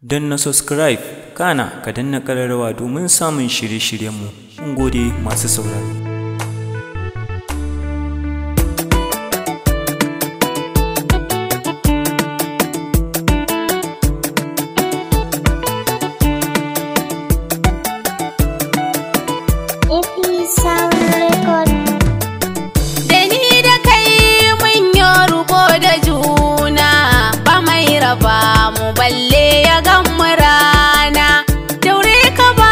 Danna subscribe kana ka danna ƙararrawa domin samun shirye-shiryenmu. Mun gode masu sauraro. Ba mu balle ya gamu rana, daure ka ba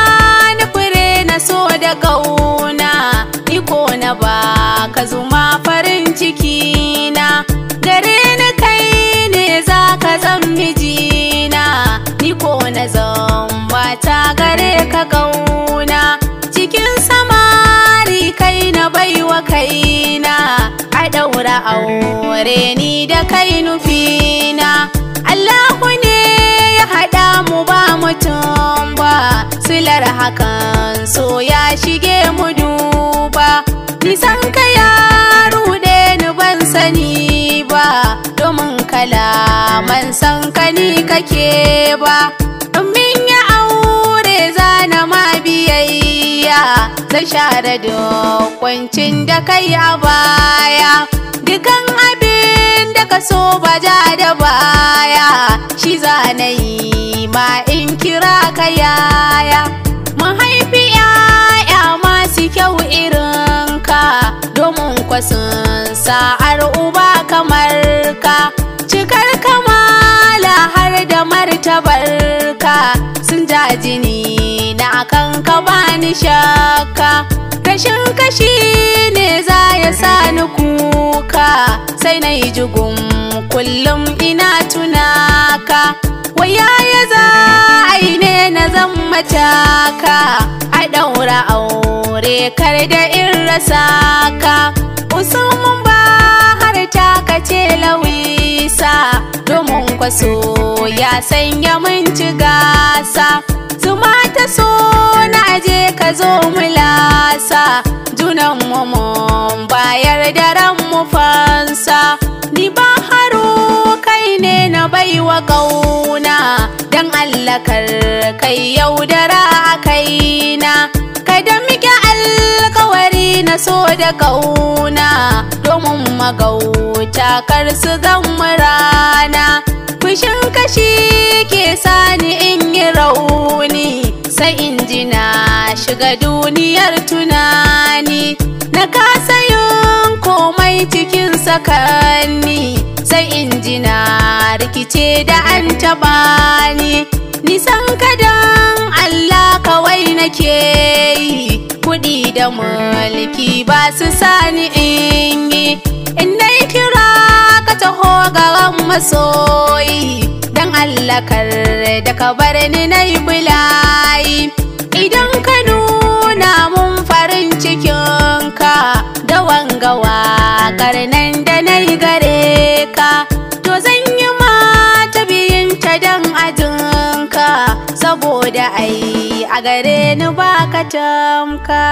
ni fure na so da kauna, iko na ba ka zuma farin ciki na, gare ni kai ne za ka zan mijina, iko na zan bata gare ka kauna, cikin samari kai na baiwa kaina, a daura aure ni da kai nufina. Allahu ne ya haɗa mu ba mutum ba, silar hakan so ya shige mu duba, nisan ka ya ruɗe ni ban sani ba, domin kalaman san ka ni kake ba, min ya aure zana ma biyayya, zan share duk kwancin da kai a baya, dukan abin da ka so ba ja da baya, shi zanayi ma in kira ka yaya, mahaifi yaya masu kyau irin ka, domin kwasun sa'ar uba kamar ka, cikar kamala har da martabar ka, sun jajini na akan ka bani shakka, rashin kashi ne za ya sani kuka, sai na yi jugun kullum ina tunaka, waya ya za ai ne na zan mataka, a ɗaura aure kar da in rasa ka, usman ba har taka ce lawisa, domin kwaso ya sanya mun ci gasa, zuma ta so na je ka zo mu lasa, junan mu mun bayar da ran mu fansa, ni ba haro kai ne na baiwa kauna, dan Allah kar kai yaudara a kaina, kada muke alkawari na so da kauna, domin magauta kar su zama rana, fushin kashi ke sani in yi rauni, sai in ji na shiga duniyar tunani, na kasa yin komai cikin sakanni, sai in ji na rikice da an taɓa ni, nisan kadan Allah kawai nake yi, kuɗi da mulki ba su sani in yi, in dai kira ka taho gaban masoyi, dan Allah kar da ka bar ni na yi bulayi, idan ka nuna mun farin cikinka, da wanga waƙar nan da na yi gare ka, to zan yi mata biyinta dan ajinka, saboda ai a gare ni ba ka tamka.